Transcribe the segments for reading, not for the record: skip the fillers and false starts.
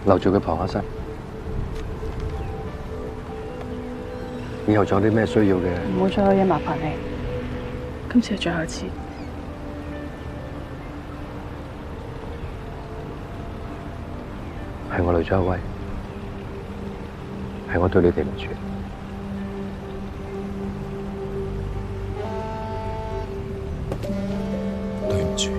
留住佢傍下身。以後仲有啲咩需要嘅，唔好再有嘢麻煩你。今次係最後一次。係我累咗阿威，係我對你哋唔住。對唔住。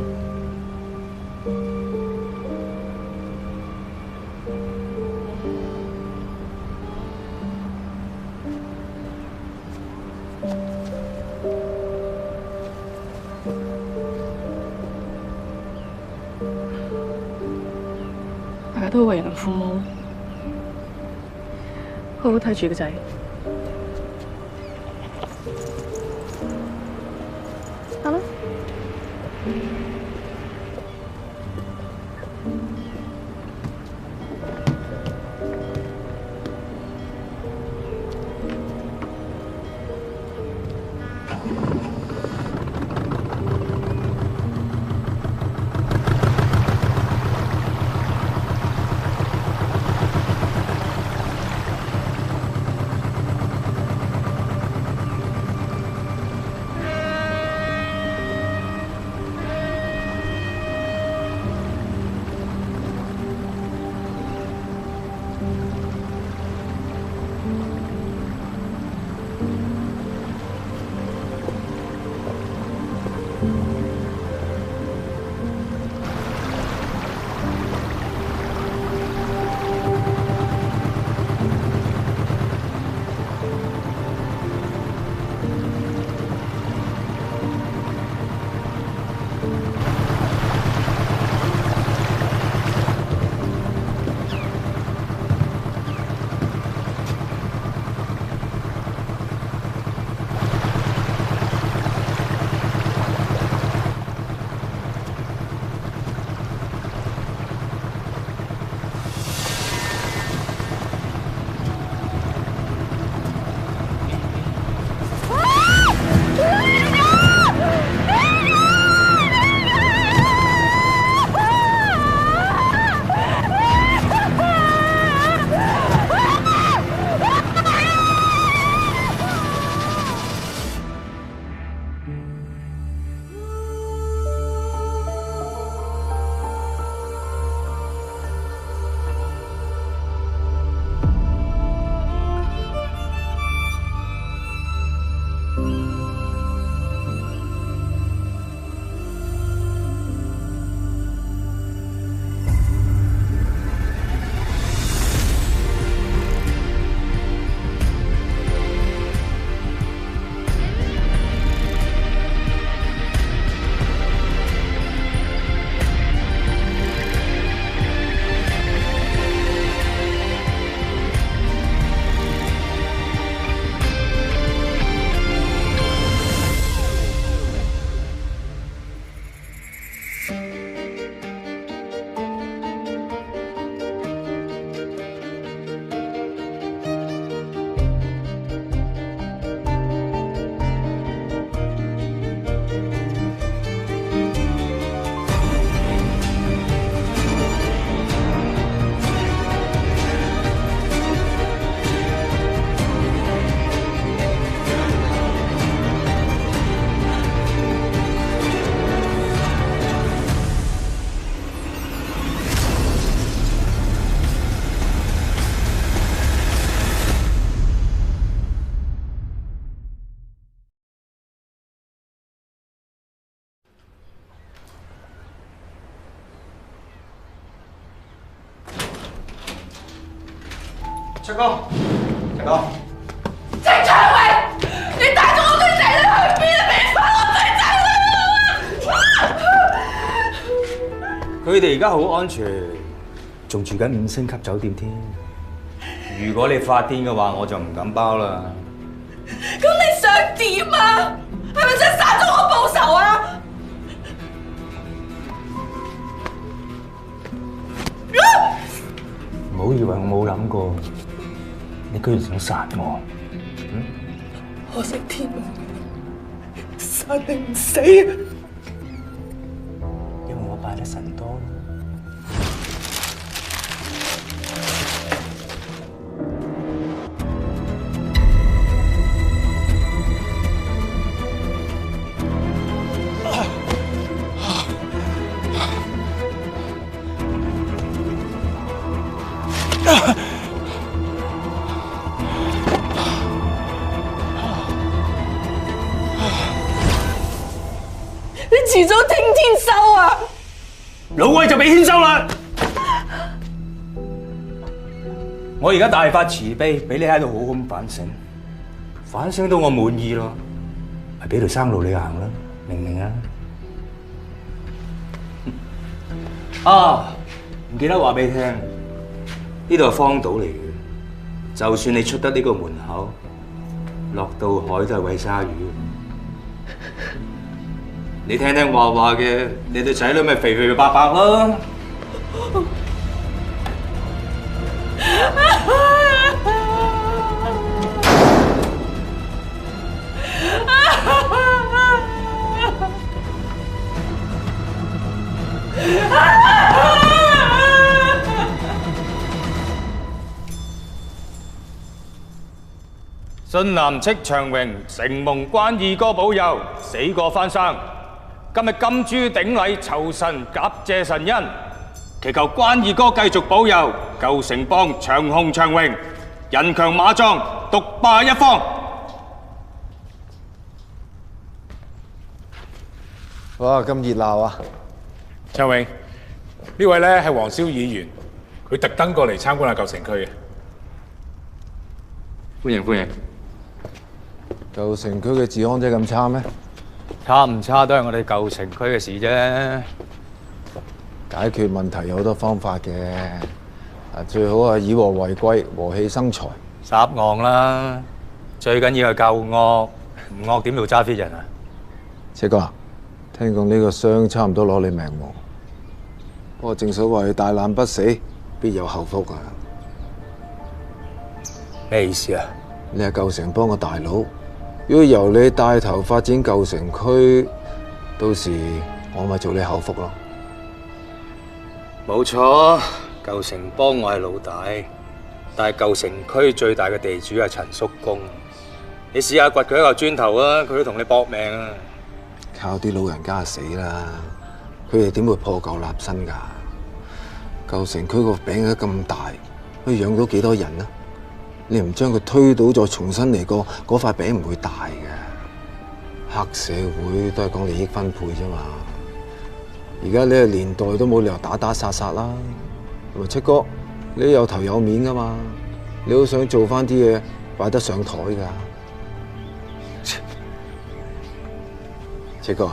大家都為人父母，好好睇住個仔。得啦。卓哥，卓哥，程長榮，你帶咗我對仔女去邊啊？俾翻我對仔女啊！佢哋而家好安全，仲住緊5星級酒店添。如果你發癲嘅話，我就唔敢包啦。咁你想點啊？係咪真係殺咗我報仇啊？唔好以為我冇諗過，你居然想殺我。可惜天無殺你唔死啊！因為我拜得神多。你遲早聽天收啊！老魏就俾牽收啦！我而家大發慈悲，俾你喺度好好咁反省，反省到我滿意咯，咪俾條生路你行啦，明唔明啊？啊，唔記得話俾你聽，呢度係荒島嚟嘅，就算你出得呢個門口，落到海都係餵鯊魚。你聽聽話嘅，你對仔女咪肥肥白白咯。信男戚長榮，承蒙關二哥保佑，死過翻生。今日金豬頂禮酬神，感謝神恩，祈求關二哥繼續保佑，舊城邦長虹長榮，人強馬壯，獨霸一方。哇！咁熱鬧啊！長榮，呢位咧係黃蕭議員，佢特登過嚟參觀下舊城區嘅。歡迎歡迎。舊城區嘅治安真係咁差咩？差唔差都係我哋舊城區嘅事啫。解決問題有好多方法嘅，最好係以和為貴，和氣生財。霎戇啦，最緊要係夠惡，唔惡點做揸 fit 人啊？赤哥，聽講呢個傷差唔多攞你命喎。不過正所謂大難不死，必有後福啊！咩意思啊？你係舊城幫個大佬。如果由你帶頭發展舊城區，到時我咪做你口福咯。冇錯，舊城幫我係老大，但係舊城區最大嘅地主係陳叔公。你試下掘佢一嚿磚頭啊，佢都同你搏命啊！靠啲老人家死啦，佢哋點會破舊立新㗎？舊城區個餅得咁大，可以養到幾多人啊？你唔將佢推倒再重新嚟過，嗰塊餅唔會大嘅。黑社會都係講利益分配啫嘛。而家呢個年代都冇理由打打殺殺啦。同埋七哥，你有頭有面㗎嘛？你好想做返啲嘢擺得上台㗎。七哥，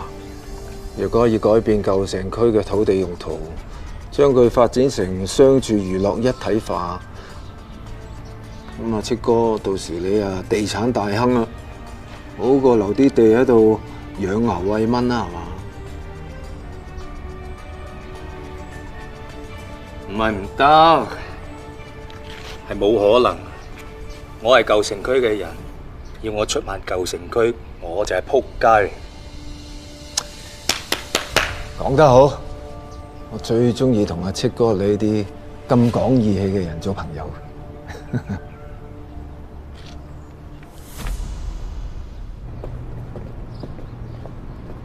如果要改變舊城區嘅土地用途，將佢發展成商住娛樂一體化。咁啊，戚哥，到時你啊地產大亨啦，好過留啲地喺度養牛餵蚊啦，係嘛？唔係唔得，係冇可能。我係舊城區嘅人，要我出賣舊城區，我就係仆街。講得好，我最中意同阿戚哥你啲咁講義氣嘅人做朋友。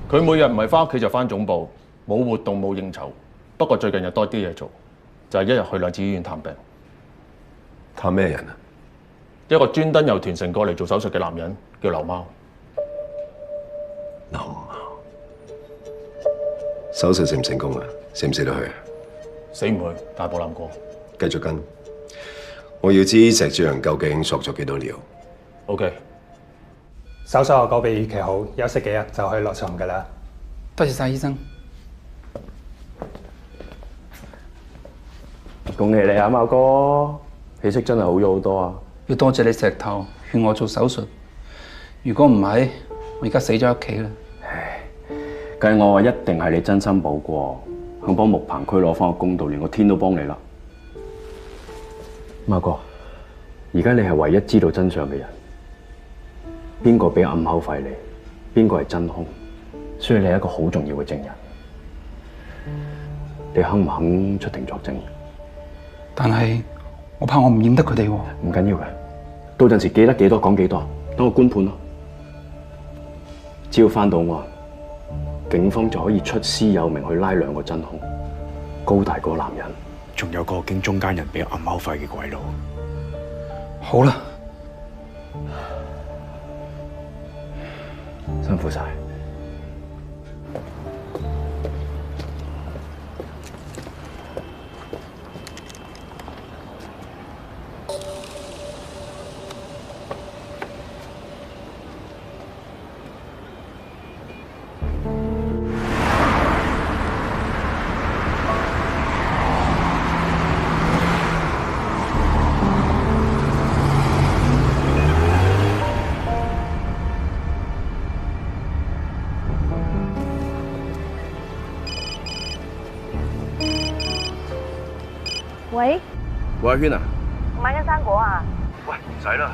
佢每日唔係翻屋企就翻總部，冇活動冇應酬。不過最近又多啲嘢做，就係一日去2次醫院探病。探咩人啊？一個專登由屯城過嚟做手術嘅男人，叫劉貓。劉貓手術成唔成功啊？死唔死得去啊？死唔去，但係保藍過。繼續跟，我要知石志陽究竟索咗幾多料。OK。手術效果比預期好，休息幾日就可以落床㗎啦。多謝晒醫生。恭喜你啊，貓哥，氣色真係好咗好多啊！要多謝你石頭勸我做手術，如果唔係，我而家死咗喺屋企啦。唉，計我話一定係你真心補過，肯幫木棚區攞翻個公道，連個天都幫你啦。貓哥，而家你係唯一知道真相嘅人。邊個俾暗口費你？邊個係真兇？所以你係一個好重要嘅證人。你肯唔肯出庭作證？但係我怕我唔認得佢哋喎。唔緊要嘅，到陣時記得幾多講幾多，等我官判咯。只要翻到案，警方就可以出師有名去拉2個真兇，高大嗰個男人仲有個經中間人俾暗口費嘅鬼佬。好啦，辛苦晒。喂，喂，阿軒啊，買緊生果啊？喂，唔使啦，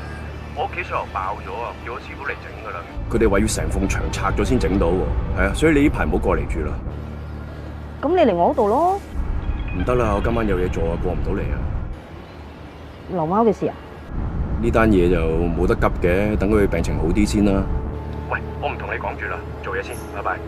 我屋企水喉爆咗啊，叫我師傅嚟整噶啦。佢哋話要成埲牆拆咗先整到喎，係啊，所以你呢排唔好過嚟住啦。咁你嚟我嗰度咯。唔得啦，我今晚有嘢做啊，過唔到嚟啊。流貓嘅事啊？呢單嘢就冇得急嘅，等佢病情好啲先啦。喂，我唔同你講住啦，做嘢先，拜拜。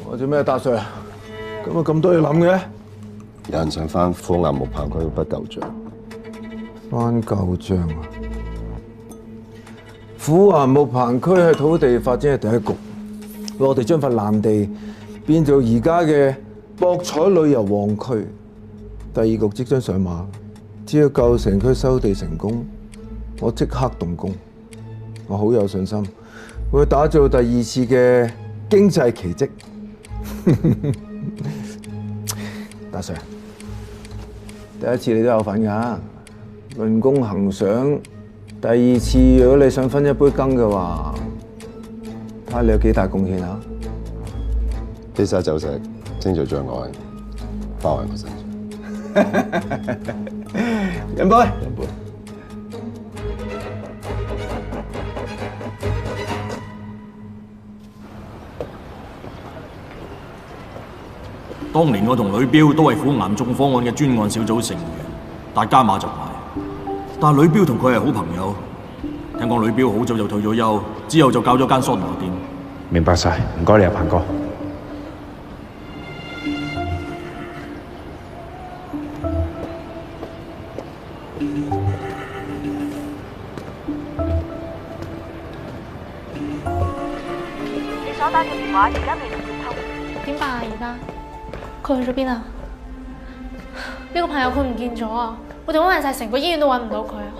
我做咩搭Sir？今日咁多嘢諗嘅？有人想翻虎岩木棚區筆舊帳，翻舊帳啊！虎岩木棚區係土地發展嘅第一局，我哋將塊爛地變做而家嘅博彩旅遊旺區。第二局即將上馬，只要舊城區收地成功，我即刻動工。我好有信心，會打造第二次嘅經濟奇蹟。大Sir，第一次你都有份㗎，論功行賞。第二次如果你想分一杯羹嘅話，睇下你有幾大貢獻啊！飛沙走石，清除障礙，花喺我身上。飲杯。飲杯。當年我同呂標都係虎岩眾方案嘅專案小組成員，大家馬就埋。但係呂標同佢係好朋友，聽講呂標好早就退咗休，之後就搞咗間桑拿店。明白晒，唔該你啊，鵬哥。你所打嘅電話而家未能接通，點辦啊？而家佢去咗邊啊？呢個朋友佢唔見咗啊！我哋揾晒成個醫院都揾唔到佢啊！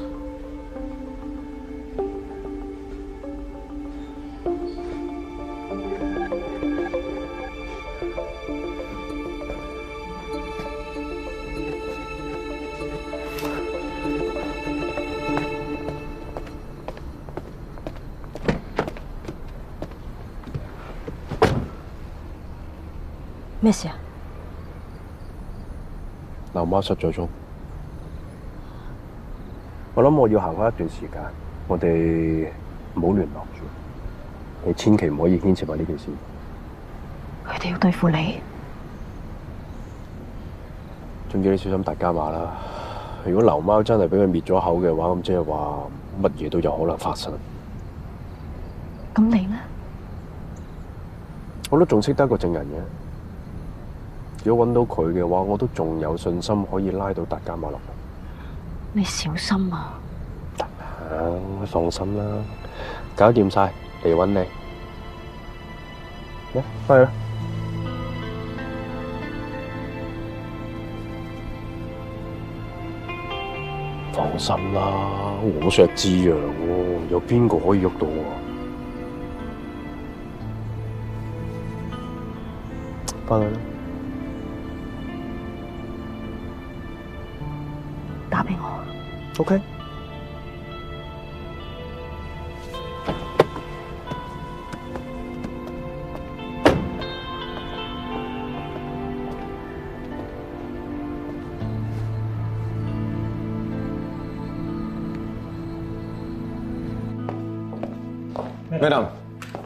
咩事啊？劉媽失咗蹤，我諗我要行開一段時間，我哋唔好聯絡住，你千祈唔可以牽涉埋呢件事。佢哋要對付你，總之你小心大家馬啦。如果劉貓真係俾佢滅咗口嘅話，咁即係話乜嘢都有可能發生。咁你呢？我都仲識得個證人嘅。如果揾到佢嘅話，我都仲有信心可以拉到大家馬落嚟。你小心啊！放心啦，搞掂晒嚟揾你。嚟，翻去啦。放心啦，我石之陽喎，有邊個可以喐到我？翻去啦。打俾我。OK。Madam，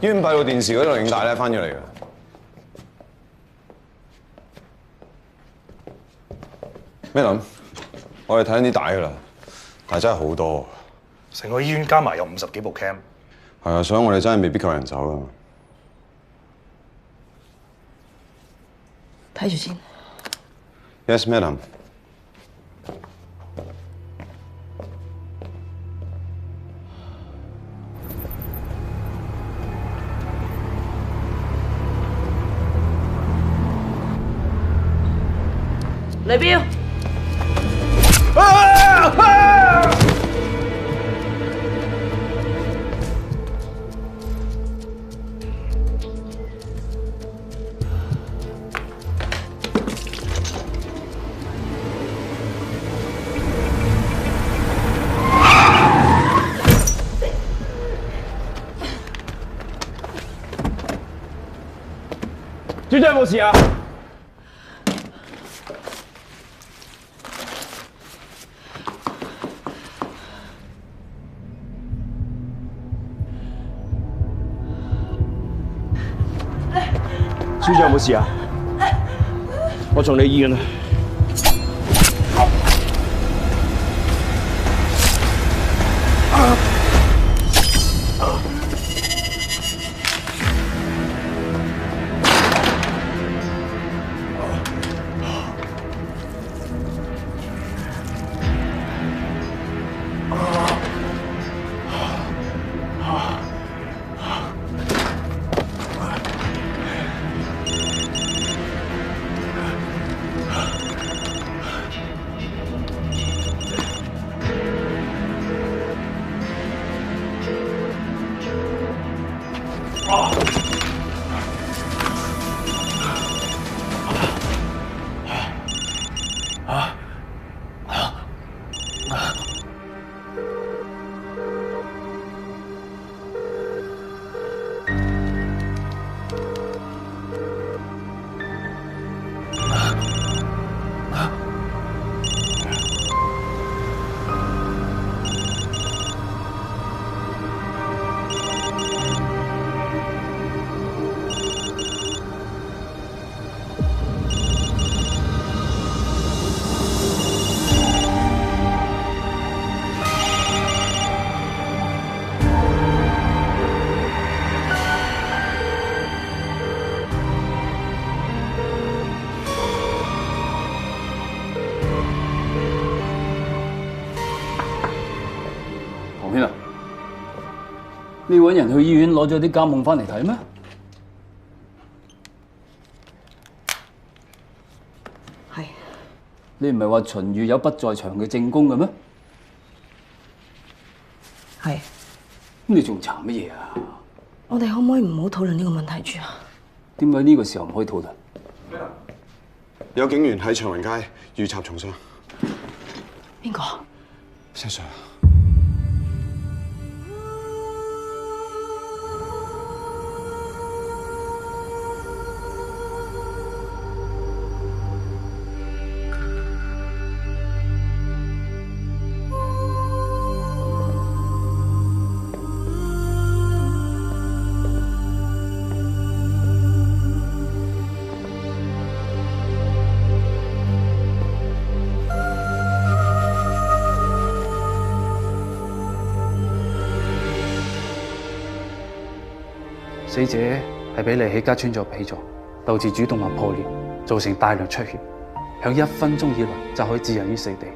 醫院閉路電視嗰啲錄影帶咧翻咗嚟㗎。咩諗？我哋睇緊啲帶㗎啦，但係真係好多。成個醫院加埋有50幾部 cam。係啊，所以我哋真係未必夠人手㗎。睇住先。Yes, madam。呂標。小姐有冇事啊？小姐有冇事啊？我送你醫院啦。你揾人去醫院攞咗啲監控翻嚟睇咩？係。你唔係話秦宇有不在場嘅證供嘅咩？係。咁你仲查乜嘢啊？我哋可唔可以唔好討論呢個問題住啊？點解呢個時候唔可以討論？有警員喺長榮街遇插重傷。邊個？石 Sir。死者係俾利喜家穿咗皮咗，導致主動脈破裂，造成大量出血，響1分鐘以內就可以致人於死地。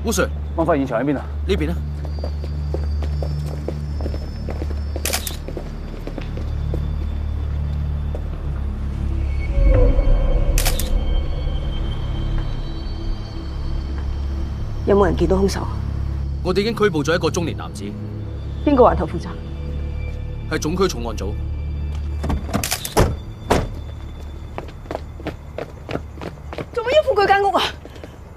烏 Sir， 案發現場喺邊啊？呢邊啊。有冇人見到兇手？我哋已經拘捕咗一個中年男子。邊個環頭負責？係總區重案組。做乜要封佢間屋啊？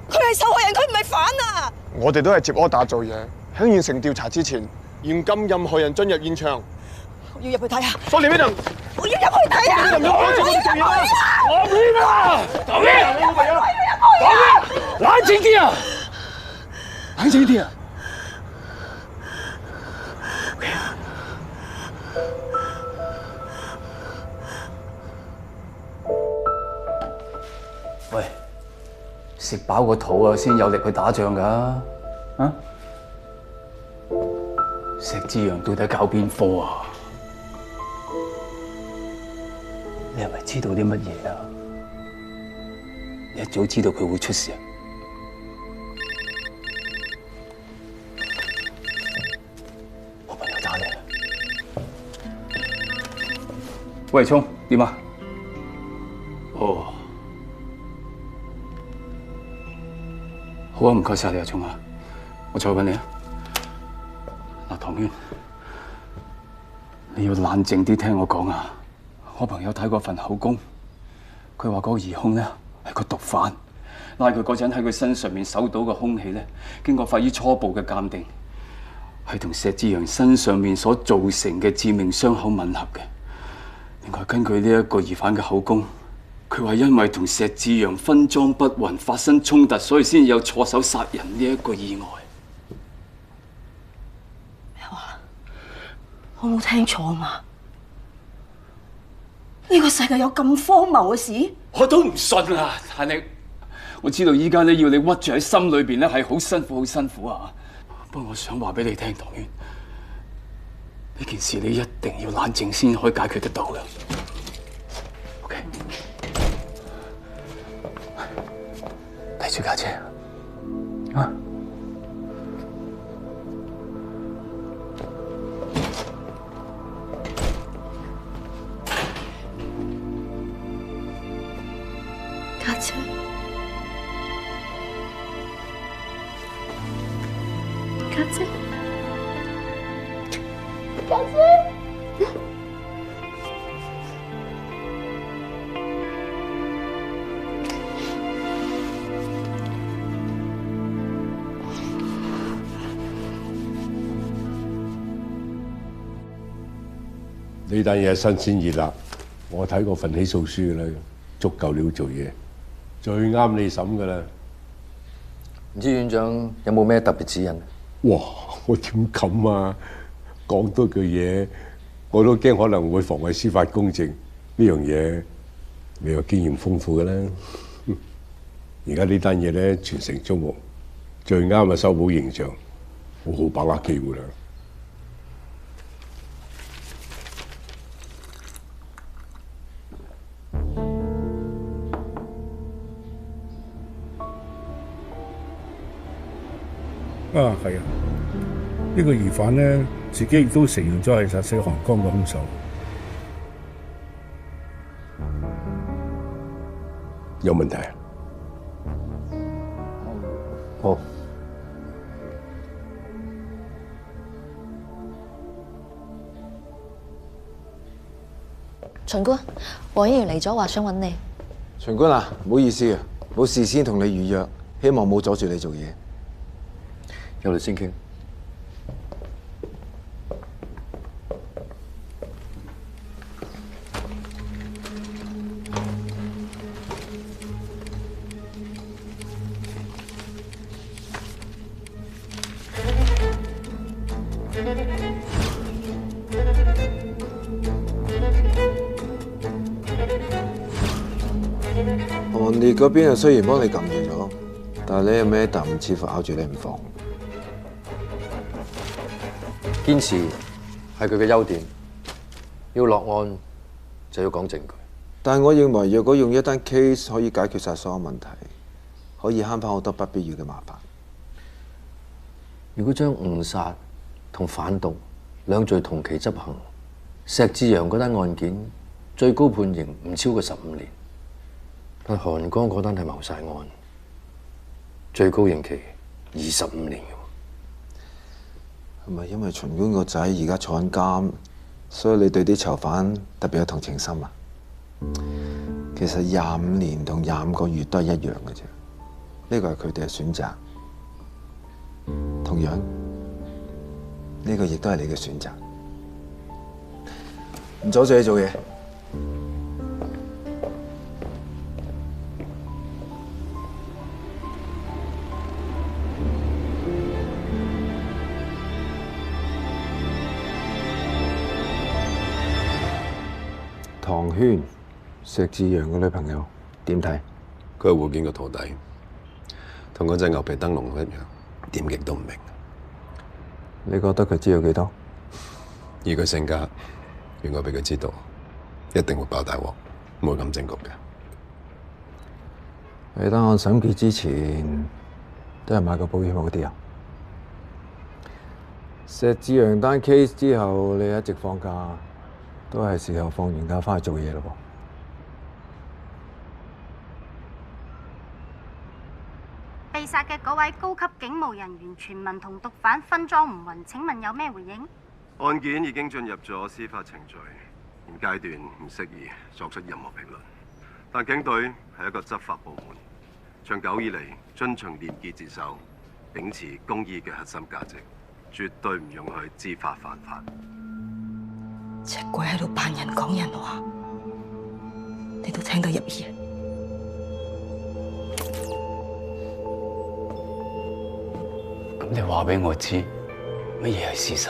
佢係受害人，佢唔係犯啊！我哋都係接柯打做嘢，喺完成調查之前，嚴禁任何人進入現場。我要入去睇下。蘇連邊度？我要入去睇下。我要入去啊！我唔啊！導演，冷靜啲啊！冷靜啲啊！喂，食飽個肚啊，先有力去打仗㗎。啊？石之陽到底教邊科啊？你係咪知道啲乜嘢啊？你一早知道佢會出事。我朋友打嚟啦。喂，聰，點啊？哦。好啊，唔該晒你啊，聰啊，我再揾你啊。嗱，唐淵，你要冷靜啲聽我講啊。我朋友睇過份口供，佢話嗰個疑兇咧係個毒販，拉佢嗰陣喺佢身上面搜到嘅兇器咧，經過法醫初步嘅鑑定，係同石之陽身上面所造成嘅致命傷口吻合嘅。另外，根據呢一個疑犯嘅口供，佢話因為同石之陽分贓不勻發生衝突，所以先有錯手殺人呢一個意外。咩話？我冇聽錯嘛？呢個世界有咁荒謬嘅事？我都唔信啊！但係我知道依家咧要你屈住喺心裏邊咧係好辛苦，好辛苦啊！不過我想話俾你聽，唐淵，呢件事你一定要冷靜先可以解決得到嘅。OK， 睇住架車啊！家姐，家姐，家姐，呢單嘢新鮮熱辣，我睇過份起訴書啦，足夠料做嘢。最啱你審噶啦。唔知院長有冇咩特別指引？哇！我點敢啊？講多句嘢，我都驚可能會妨礙司法公正。呢樣嘢你有經驗豐富噶啦。而家呢單嘢咧全城矚目，最啱嘅修補形象，好好把握機會啦。啊，係啊！呢個疑犯咧，自己亦都承認咗係殺死韓江嘅兇手。有問題啊？冇。巡官，黃議員嚟咗，話想揾你。巡官啊，唔好意思啊，冇事先同你預約，希望冇阻住你做嘢。入嚟先傾。韓烈嗰邊啊，雖然幫你撳住咗，但係你有咩啖似乎咬住你唔放。堅持係佢嘅優點，要落案就要講證據。但係我認為，若果用一單 case 可以解決晒所有問題，可以慳翻好多不必要嘅麻煩。如果將誤殺同販毒兩罪同期執行，石志陽嗰單案件最高判刑唔超過15年，但韓江嗰單係謀殺案，最高刑期25年嘅。係咪因為秦官個仔而家坐緊監，所以你對啲囚犯特別有同情心啊？其實25年同25個月都係一樣嘅啫，呢個係佢哋嘅選擇。同樣，呢個亦都係你嘅選擇。唔阻住你做嘢。唐軒，石志陽嘅女朋友點睇？佢係護劍嘅徒弟，同嗰隻牛皮燈籠一樣，點極都唔明。你覺得佢知道幾多？以佢性格，如果俾佢知道，一定會爆大鑊，唔會咁正局嘅。喺單案審結之前，都係買個保險好啲啊！石志陽單 case 之後，你一直放假，都係時候放完假翻去做嘢咯噃。被殺嘅嗰位高級警務人員傳聞同毒販分贓唔勻，請問有咩回應？案件已經進入咗司法程序，現階段唔適宜作出任何評論。但警隊係一個執法部門，長久以嚟遵循廉潔自守，秉持公義嘅核心價值，絕對唔容許知法犯法。隻鬼喺度扮人講人話，你都聽得入耳。咁你話俾我知，乜嘢係事實？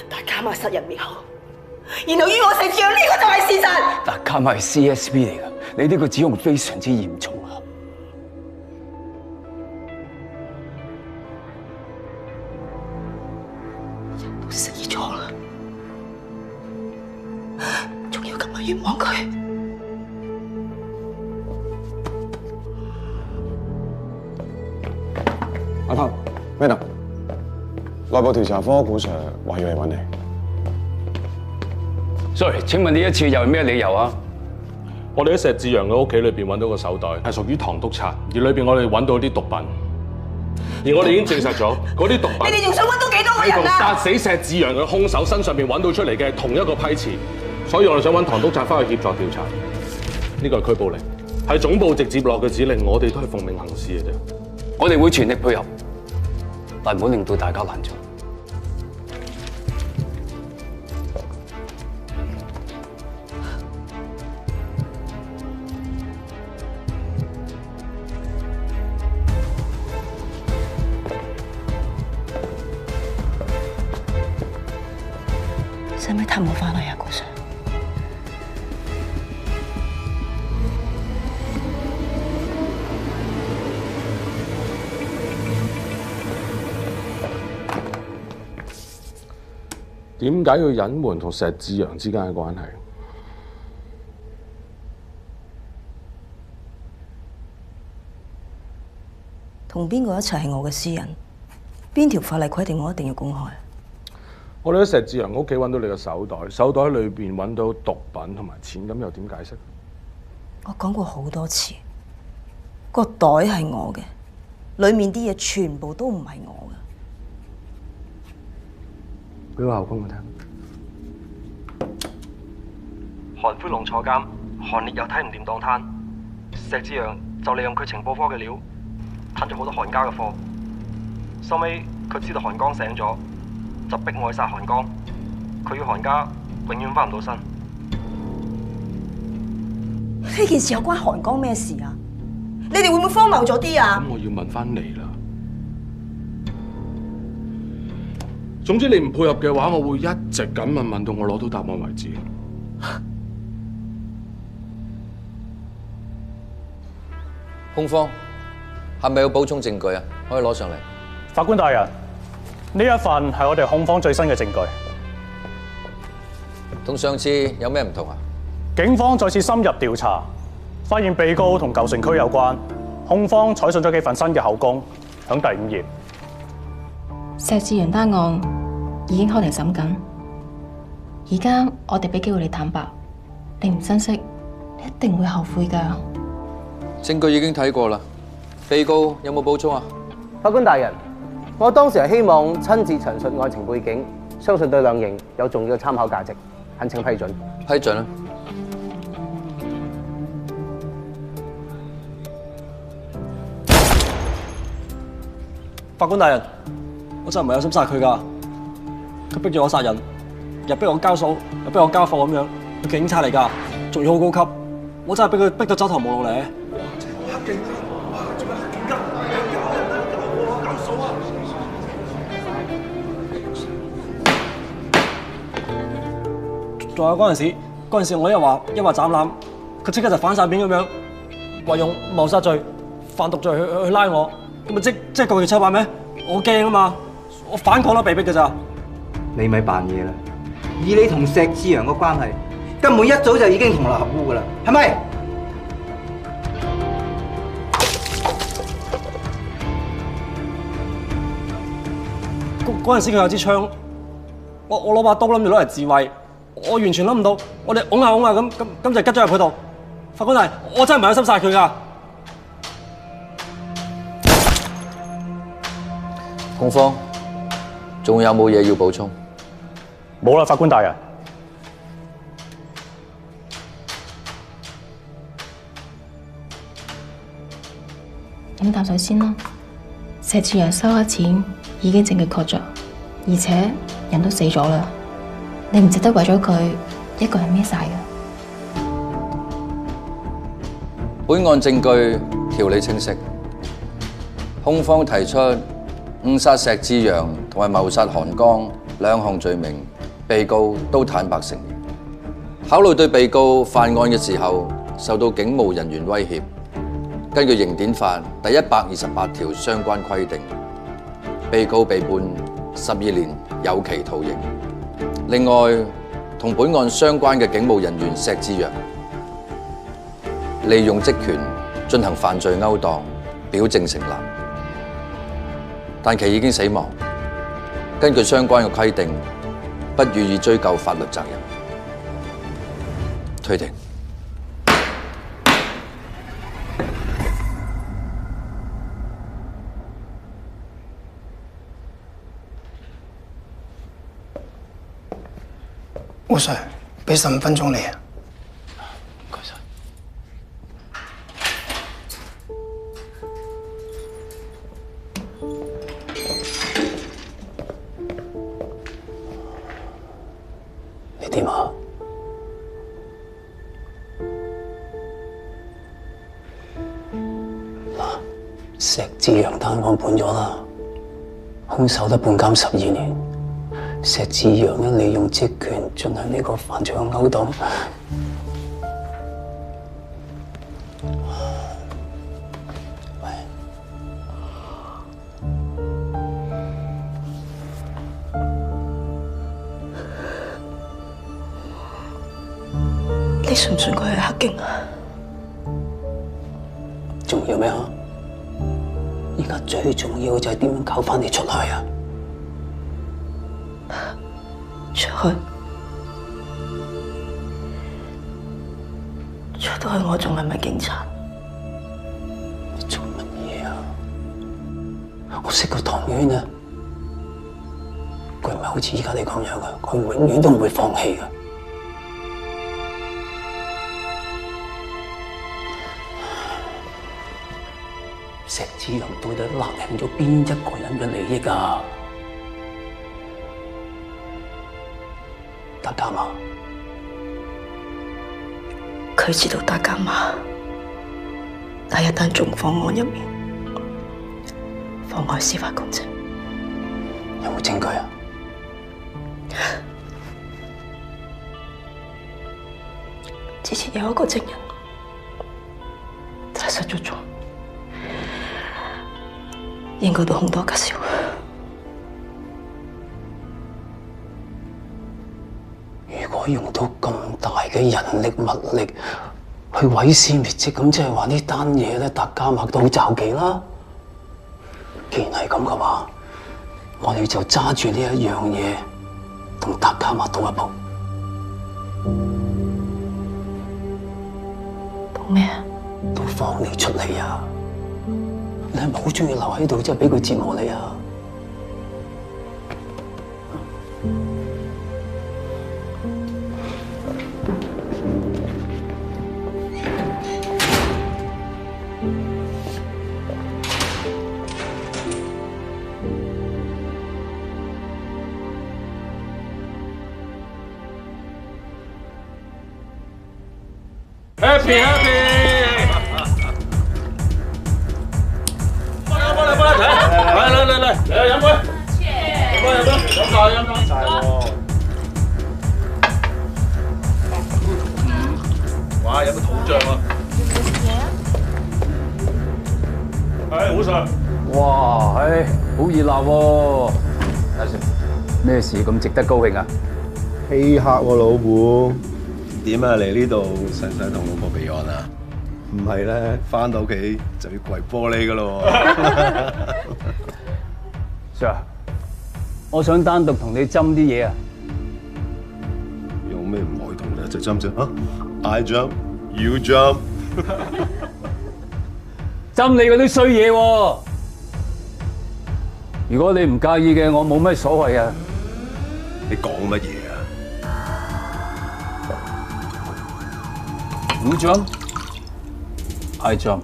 大家咪殺人滅口，然後於我石志陽，呢個就係事實。但卡瑪係 CSP 嚟㗎，你呢個指控非常之嚴重啊！人都死咗啦，仲要咁樣冤枉佢？阿頭，咩啊？內部調查科古 Sir 話要嚟揾你。Sorry， 請問呢一次又係咩理由啊？我哋喺石志陽嘅屋企裏邊揾到個手袋，係屬於唐督察，而裏邊我哋揾到啲毒品，而我哋已經證實咗嗰啲毒品。你哋仲想揾到幾多個人啊？係同殺死石志陽嘅兇手身上邊揾到出嚟嘅同一個批次，所以我哋想揾唐督察翻去協助調查。呢個係拘捕令，係總部直接落嘅指令，我哋都係奉命行事嘅啫。我哋會全力配合，但唔好令到大家難做。使唔使探我翻去啊，古 Sir？點解要隱瞞同石志陽之間嘅關係？同邊個一齊係我嘅私隱，邊條法例規定我一定要公開？我哋喺石志陽屋企揾到你嘅手袋，手袋裏邊揾到毒品同埋錢，咁又點解釋？我講過好多次，個袋係我嘅，裡面啲嘢全部都唔係我嘅。俾個口供我聽。韓灰龍坐監，韓烈又睇唔掂當攤，石志陽就利用佢情報科嘅料，吞咗好多韓家嘅貨。收尾佢知道韓江醒咗，就逼我去殺韓江。佢要韓家永遠翻唔到身。呢件事有關韓江咩事啊？你哋會唔會荒謬咗啲啊？咁我要問翻你啦。總之你唔配合嘅話，我會一直咁問到我攞到答案為止。控方係咪要補充證據啊？可以攞上嚟。法官大人，呢一份係我哋控方最新嘅證據。同上次有咩唔同啊？警方再次深入調查，發現被告同舊城區有關。控方採信咗幾份新嘅口供，響第5頁。石志陽單案已經開庭審緊，而家我哋俾機會你坦白，你唔珍惜，你一定會後悔㗎。證據已經睇過啦，被告有冇補充啊？法官大人，我當時係希望親自陳述案情背景，相信對量刑有重要嘅參考價值，懇請批准。批准啦。法官大人，我真係唔係有心殺佢㗎，佢逼住我殺人，又逼我交數，又逼我交貨咁樣，佢警察嚟㗎，仲要好高級，我真係俾佢逼到走投無路嚟。黑警，哇！仲有黑警交數啊！仲有嗰陣時我一話斬攬，佢即刻就反晒面咁樣，話用謀殺罪、販毒罪去拉我，咁咪即係告佢700咩？我驚啊嘛，我反抗都被逼㗎咋。你咪扮嘢啦！以你同石志陽嘅關係，根本一早就已經同流合污㗎啦，係咪？嗰陣時佢有支槍，我攞把刀諗住攞嚟自衛，我完全諗唔到，我哋拱下咁就吉咗入佢度。法官大人，我真係唔係有心殺佢㗎。控方仲有冇嘢要補充？冇啦，法官大人。飲啖水先啦。石志陽收咗錢已經證據確鑿，而且人都死咗啦，你唔值得為咗佢一個人孭晒㗎。本案證據條理清晰，控方提出誤殺石志陽同埋謀殺韓江2項罪名，被告都坦白承認。考慮對被告犯案嘅時候受到警務人員威脅，根據刑典法第128條相關規定，被告被判12年有期徒刑。另外，同本案相關嘅警務人員石志陽利用職權進行犯罪勾當，表證成立，但其已經死亡。根據相關嘅規定，不予以追究法律責任。退庭。胡 Sir， 俾15分鐘你啊！唔該晒。你點啊？嗱，石志陽單案判咗啦，兇手得判監12年。石志陽因利用職權進行呢個犯罪嘅勾當，你信唔信佢係黑警啊？仲要咩啊？而家最重要就係點樣救翻你出去啊！出到去我仲係咪警察？你做乜嘢啊？我識個唐淵啊，佢唔係好似而家你咁樣噶，佢永遠都唔會放棄噶。石志陽到底勒向咗邊一個人嘅利益啊？大家嘛，佢知道大家嘛喺一單縱火案入面妨礙司法公正，有冇證據啊？之前有一個證人，但係失咗蹤，應該都凶多吉少。如果用到咁大嘅人力物力去毀屍滅跡，咁即係話呢單嘢咧，大家擘到好罩忌啦。既然係咁嘅話，我哋就揸住呢一樣嘢，同達卡馬賭一鋪。賭咩啊？都放你出嚟啊！你係咪好中意留喺度，即係俾佢折磨你啊？Happy Happy！ 幫你睇，嚟飲杯，飲晒喎！哇，有冇土醬啊？好上。哇，好熱鬧喎！阿 Sir， 咩事咁值得高興啊？稀客喎，老虎。點啊？嚟呢度使唔使同老婆備案啊？唔係咧，翻到屋企就要跪玻璃噶咯。Sir， 我想單獨同你斟啲嘢啊。有咩唔可以同你一齊斟啫？啊 ，I jump, you jump。斟你嗰啲衰嘢喎。如果你唔介意嘅，我冇咩所謂啊。你講乜嘢啊？ You jump, I jump。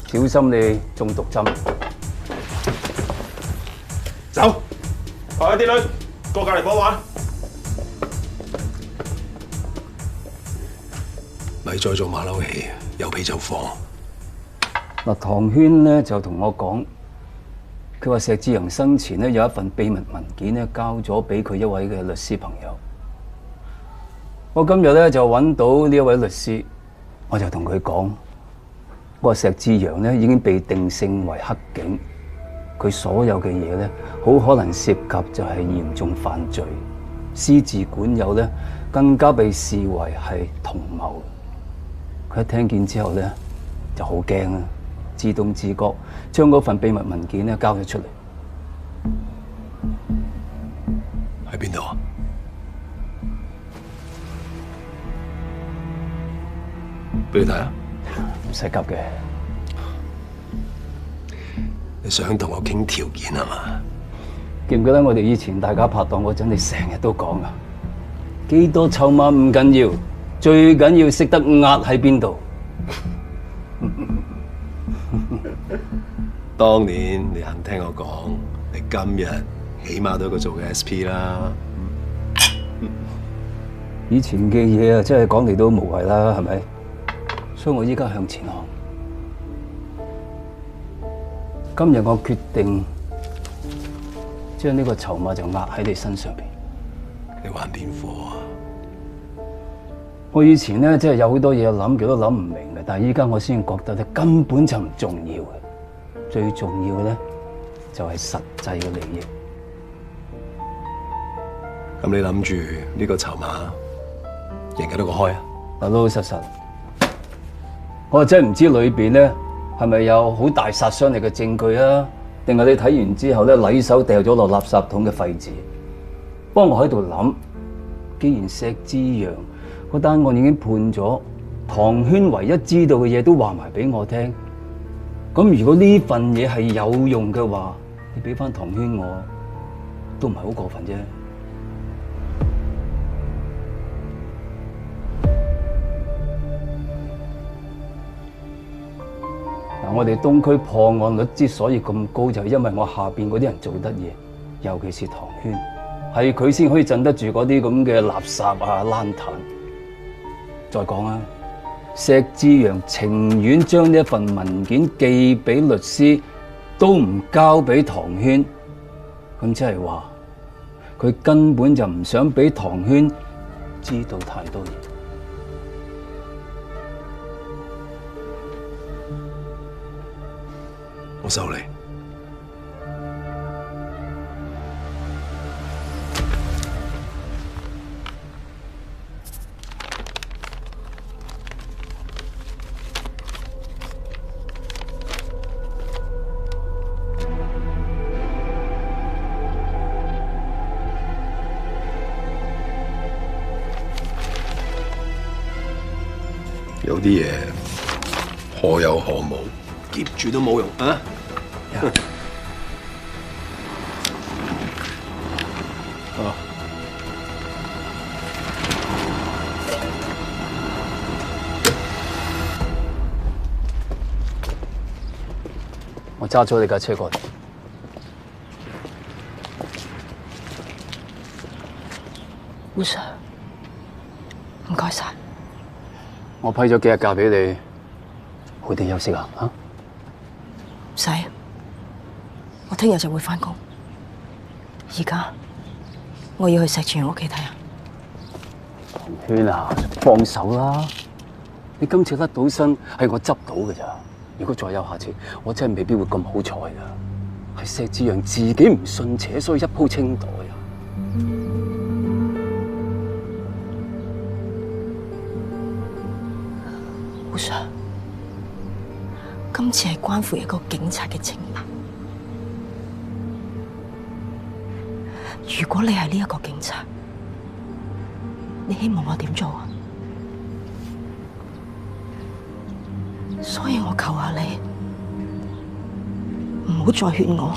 小心你中毒針。走，快啲女，過隔離房玩。咪再做馬騮戲，有屁就放。嗱，唐軒咧就同我講，佢話石志陽生前咧有一份秘密文件咧交咗俾佢一位嘅律師朋友。我今日咧就揾到呢一位律師，我就同佢講，我話石志陽咧已經被定性為黑警，佢所有嘅嘢咧好可能涉及就係嚴重犯罪，私自管有咧更加被視為係同謀。佢一聽見之後咧就好驚啦，自動自覺將嗰份秘密文件咧交咗出嚟。喺邊度啊？俾你睇啊！唔使急嘅。你想同我傾條件係嘛？記唔記得我哋以前大家拍檔嗰陣，你成日都講啊，幾多籌碼唔緊要，最緊要識得壓喺邊度。當年你肯聽我講，你今日起碼都有個做嘅 SP 啦。以前嘅嘢啊，真係講嚟都無謂啦，係咪？所以我依家向前行。今日我決定將呢個籌碼就壓喺你身上邊。你玩邊科啊？我以前咧真係有好多嘢諗極都諗唔明嘅，但係依家我先覺得咧根本就唔重要嘅，最重要嘅咧就係實際嘅利益。咁你諗住呢個籌碼贏幾多個開啊？老老實實，我真係唔知裏邊咧係咪有好大殺傷力嘅證據啊？定係你睇完之後咧禮手掉咗落垃圾桶嘅廢紙？幫我喺度諗，既然石之陽嗰單案已經判咗，唐軒唯一知道嘅嘢都話埋俾我聽，咁如果呢份嘢係有用嘅話，你俾翻唐軒我，都唔係好過分啫。我哋東區破案率之所以咁高，就係因為我下邊嗰啲人做得嘢，尤其是唐軒，係佢先可以鎮得住嗰啲咁嘅垃圾啊、爛攤。再講啊，石志陽情願將呢一份文件寄俾律師，都唔交俾唐軒，咁即係話佢根本就唔想俾唐軒知道太多嘢。我收你。有啲嘢可有可無，夾住都冇用啊！我揸咗你架車過嚟。胡 Sir， 唔該晒。我批咗幾日假俾你，好啲休息下嚇。唔使，我聽日就會返工。而家我要去石泉屋企睇下。圈啊，放手啦！你今次甩到身係我執到嘅咋。如果再有下次，我真係未必會咁好彩噶。係石之陽自己唔信邪，所以一鋪清袋啊！胡 Sir， 今次係關乎一個警察嘅清白。如果你係呢一個警察，你希望我點做啊？所以我求下你，唔好再勸我。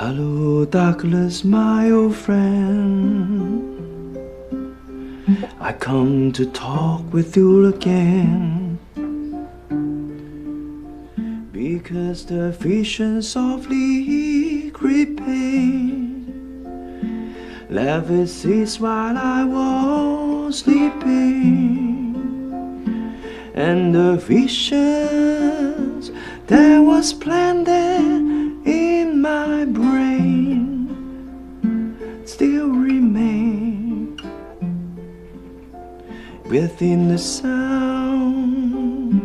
Hello, Douglas, my old friend. I come to talk with you again. Because the vision softly creeping left its seeds while I was sleeping. And the visions that was planted in my brain still remain within the sound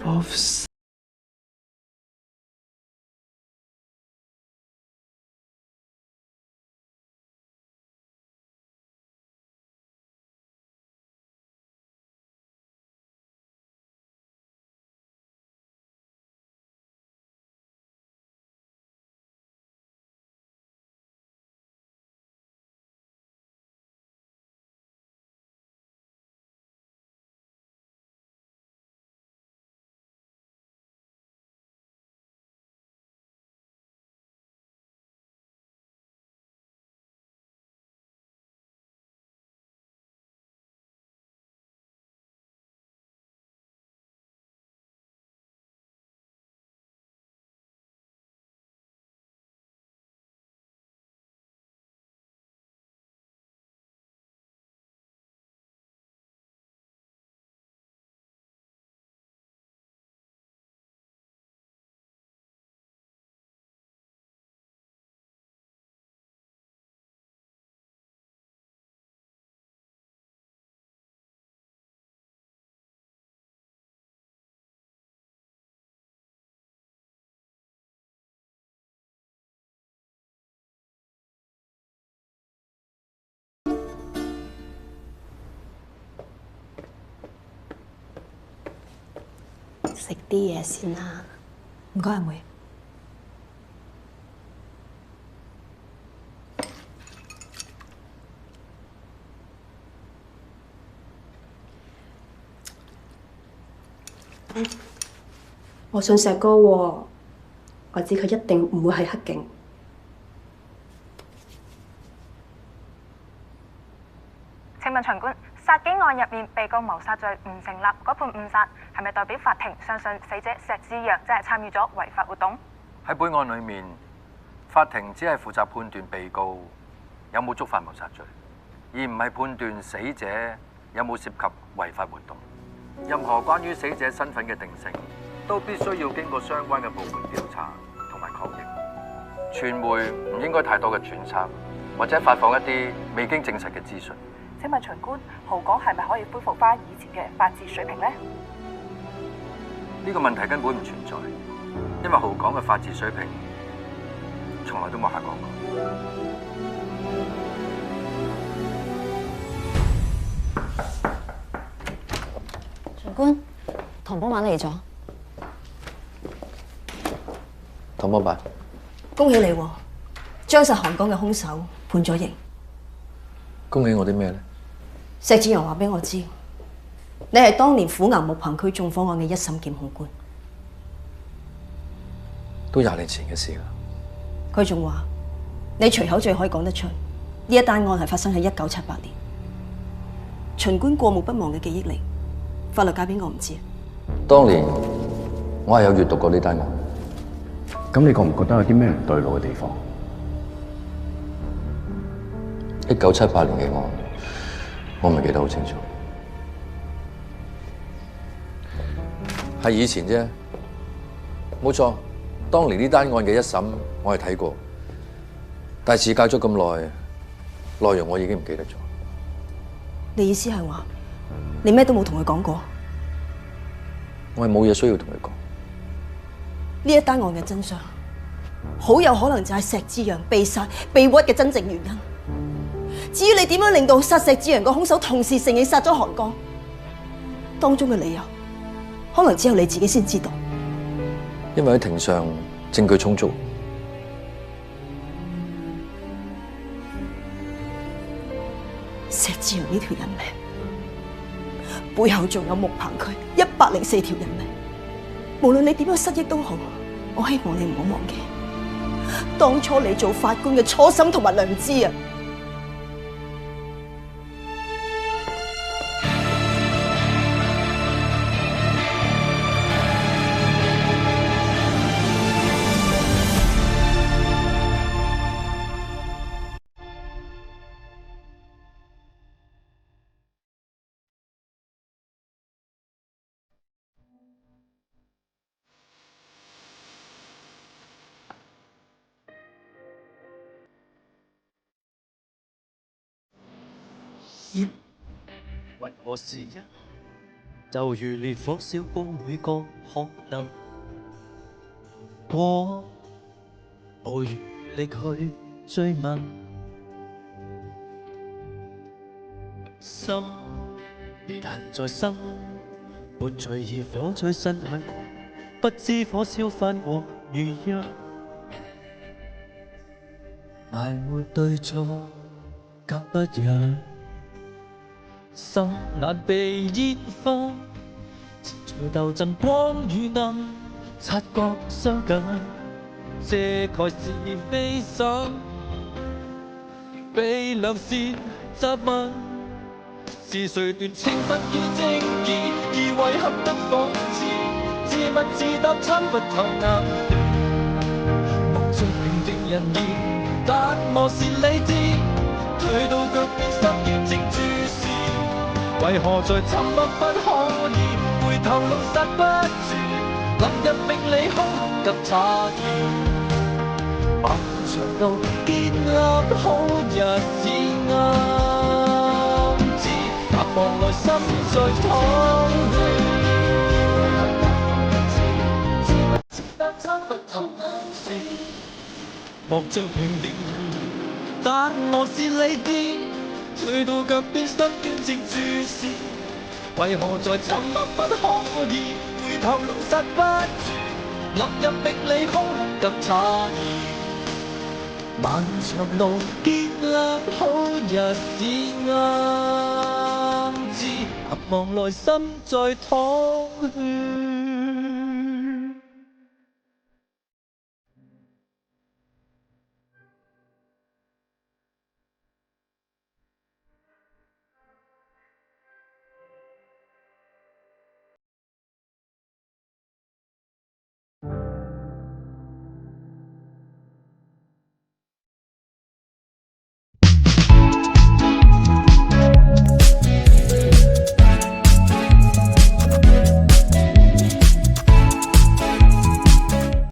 of 食啲嘢先啦。唔該，阿妹。我信石哥喎，我知佢一定唔會係黑警。請問巡官，殺警案入面被告謀殺罪唔成立，嗰判誤殺係咪代表法庭相信死者石之陽真係參與咗違法活動？喺本案裏面，法庭只係負責判斷被告有冇觸犯謀殺罪，而唔係判斷死者有冇涉及違法活動。任何關於死者身份嘅定性，都必須要經過相關嘅部門調查同埋確認。傳媒唔應該太多嘅揣測，或者發放一啲未經證實嘅資訊。請問巡官，豪港係咪可以恢復翻以前嘅法治水平呢？呢個問題根本唔存在，因為豪港嘅法治水平從來都冇下降過。巡官，唐寶晚嚟咗。唐寶晚，恭喜你喎，將殺韓江嘅兇手判咗刑。恭喜我啲咩咧？石志陽話俾我知，你係當年虎岩木棚區縱火案嘅一審檢控官。都20年前嘅事啦。佢仲話，你隨口最可以講得出，呢一單案係發生喺1978年。巡官過目不忘嘅記憶力，法律界邊個唔知？當年我係有閱讀過呢單案。咁你覺唔覺得有啲咩唔對路嘅地方？1978年嘅案，我唔係記得好清楚，係以前啫。冇錯，當年呢單案嘅一審我係睇過，但係事隔咗咁耐，內容我已經唔記得咗。你意思係話，你咩都冇同佢講過？我係冇嘢需要同佢講。呢一單案嘅真相，好有可能就係石志陽被殺、被屈嘅真正原因。至於你點樣令到殺石志陽個兇手同時承認殺咗韓江，當中嘅理由，可能只有你自己先知道。因為喺庭上證據充足。石志陽呢條人命，背後仲有木棚區104條人命。無論你點樣失憶都好，我希望你唔好忘記當初你做法官嘅初心同埋良知啊！為何時一就如烈火燒光每個可能？我無餘力去追問，心人在生，沒隨意火吹身去，不知火燒翻我如一，埋沒對錯，隔不遠。心眼被煙花，隨鬥爭光與暗，察覺相近，遮蓋是非心，被良善責問，是誰斷情不於正義，而遺憾得諷刺，自問自答參不透暗，莫將平定人意，但莫是理智，退到腳邊失言正注視。為何在沉默不可以回頭路殺不住，臨日命理空及差異，漫長路建立好日子暗自，淡忘內心在淌血，自問自答參不透暗示，莫將平定，但莫是理智。退到腳邊失斷正注視，為何在沉默不可以回頭腦剎不住，落入壁里空及差異。漫長路建立好日子啱知，合望內心再淌血。